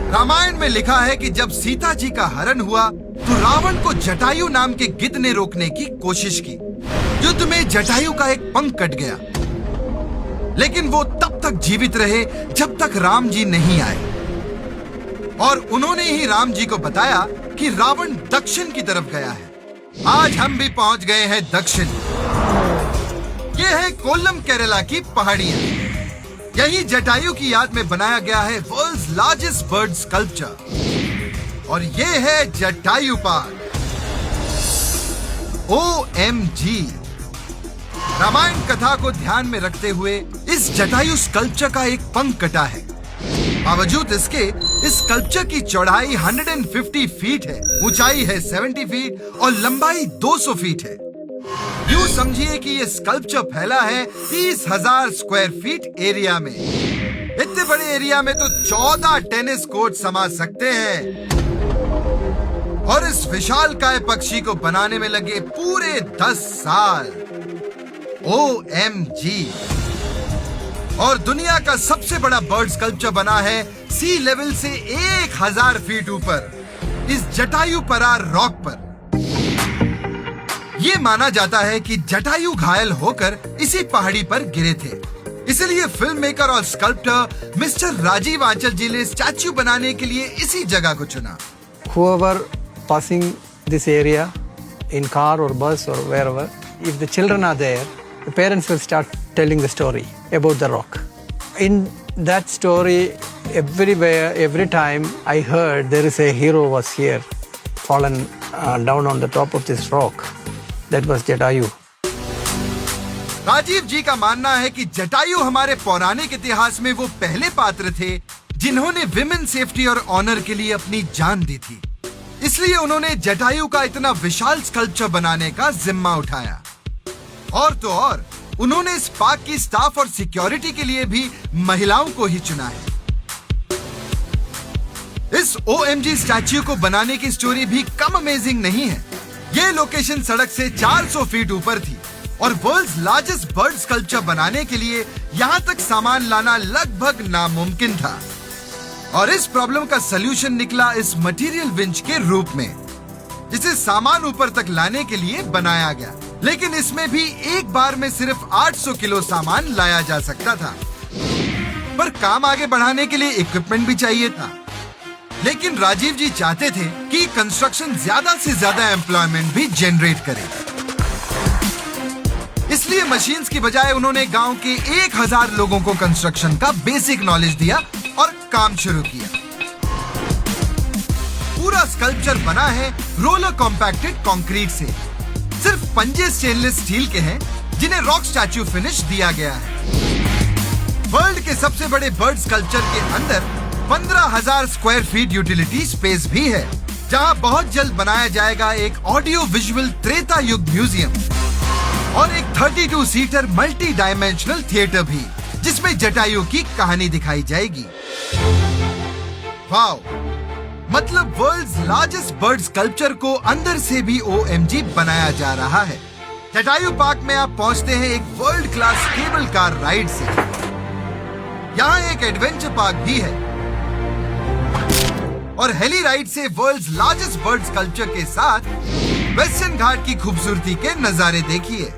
रामायण में लिखा है कि जब सीता जी का हरण हुआ तो रावण को जटायु नाम के गिद्ध ने रोकने की कोशिश की। युद्ध में जटायु का एक पंख कट गया, लेकिन वो तब तक जीवित रहे जब तक राम जी नहीं आए और उन्होंने ही राम जी को बताया कि रावण दक्षिण की तरफ गया है। आज हम भी पहुंच गए हैं दक्षिण। ये है कोल्लम केरला की पहाड़ियां। यही जटायु की याद में बनाया गया है वर्ल्ड्स लार्जेस्ट बर्ड स्कल्पचर और ये है जटायु पार्क। OMG। रामायण कथा को ध्यान में रखते हुए इस जटायु स्कल्पचर का एक पंख कटा है। बावजूद इसके इस स्कल्पचर की चौड़ाई 150 फीट है, ऊंचाई है 70 फीट और लंबाई 200 फीट है। यूं समझिए कि ये स्कल्पचर फैला है 30,000 स्क्वायर फीट एरिया में। इतने बड़े एरिया में तो 14 टेनिस कोर्ट समा सकते हैं। और इस विशालकाय पक्षी को बनाने में लगे पूरे 10 साल। OMG। और दुनिया का सबसे बड़ा बर्ड स्कल्पचर बना है सी लेवल से 1000 फीट ऊपर इस जटायु परार रॉक पर। ये माना जाता है कि जटायु घायल होकर इसी पहाड़ी पर गिरे थे, इसलिए फिल्म मेकर और स्कल्पटर मिस्टर राजीव आंचल जी ने स्टैच्यू बनाने के लिए इसी जगह को चुना। Whoever passing this area in car or bus or wherever, if the children are there, the parents will start telling the story about the rock. In that story, everywhere, every time I heard there is a hero was here, fallen down on the top of this rock. That was Jatayu. Rajiv जी का मानना है कि जटायु हमारे पौराणिक इतिहास में वो पहले पात्र थे जिन्होंने विमेन सेफ्टी और ऑनर के लिए अपनी जान दी थी। इसलिए उन्होंने जटायु का इतना विशाल स्कल्पचर बनाने का जिम्मा उठाया। और तो और उन्होंने इस पार्क की स्टाफ और सिक्योरिटी के लिए भी महिलाओं को ही चुना है। इस OMG स्टैच्यू को बनाने की स्टोरी भी कम अमेजिंग नहीं है। ये लोकेशन सड़क से 400 फीट ऊपर थी और वर्ल्ड्स लार्जेस्ट बर्ड स्कल्पचर बनाने के लिए यहाँ तक सामान लाना लगभग नामुमकिन था। और इस प्रॉब्लम का सलूशन निकला इस मटेरियल विंच के रूप में, जिसे सामान ऊपर तक लाने के लिए बनाया गया। लेकिन इसमें भी एक बार में सिर्फ 800 किलो सामान लाया जा सकता था, पर काम आगे बढ़ाने के लिए इक्विपमेंट भी चाहिए था। लेकिन राजीव जी चाहते थे कि कंस्ट्रक्शन ज्यादा से ज्यादा एम्प्लॉयमेंट भी जनरेट करे। इसलिए मशीन्स की बजाय उन्होंने गांव के 1000 लोगों को कंस्ट्रक्शन का बेसिक नॉलेज दिया और काम शुरू किया। पूरा स्कल्पचर बना है रोलर कॉम्पैक्टेड कंक्रीट से। सिर्फ पंजे स्टेनलेस स्टील के हैं जिन्हें रॉक स्टैच्यू फिनिश दिया गया है। वर्ल्ड के सबसे बड़े बर्ड स्कल्पचर के अंदर 15,000 स्क्वायर फीट यूटिलिटी स्पेस भी है, जहां बहुत जल्द बनाया जाएगा एक ऑडियो विजुअल त्रेता युग म्यूजियम और एक 32 सीटर मल्टी डायमेंशनल थिएटर भी, जिसमें जटायु की कहानी दिखाई जाएगी। वाओ! मतलब वर्ल्ड्स लार्जेस्ट बर्ड स्कल्पचर को अंदर से भी OMG बनाया जा रहा है। जटायु पार्क में आप पहुंचते हैं एक world class cable car ride से। यहाँ एक एडवेंचर पार्क भी है और हेली राइड से वर्ल्ड्स लार्जेस्ट बर्ड स्कल्पचर के साथ वेस्टर्न घाट की खूबसूरती के नजारे देखिए।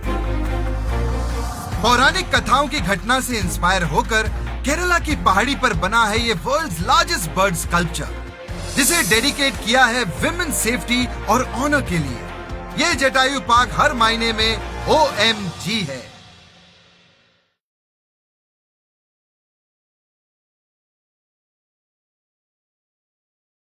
पौराणिक कथाओं की घटना से इंस्पायर होकर केरला की पहाड़ी पर बना है ये वर्ल्ड्स लार्जेस्ट बर्ड स्कल्पचर, जिसे डेडिकेट किया है विमेन सेफ्टी और ऑनर के लिए। ये जटायु पार्क हर मायने में OMG है।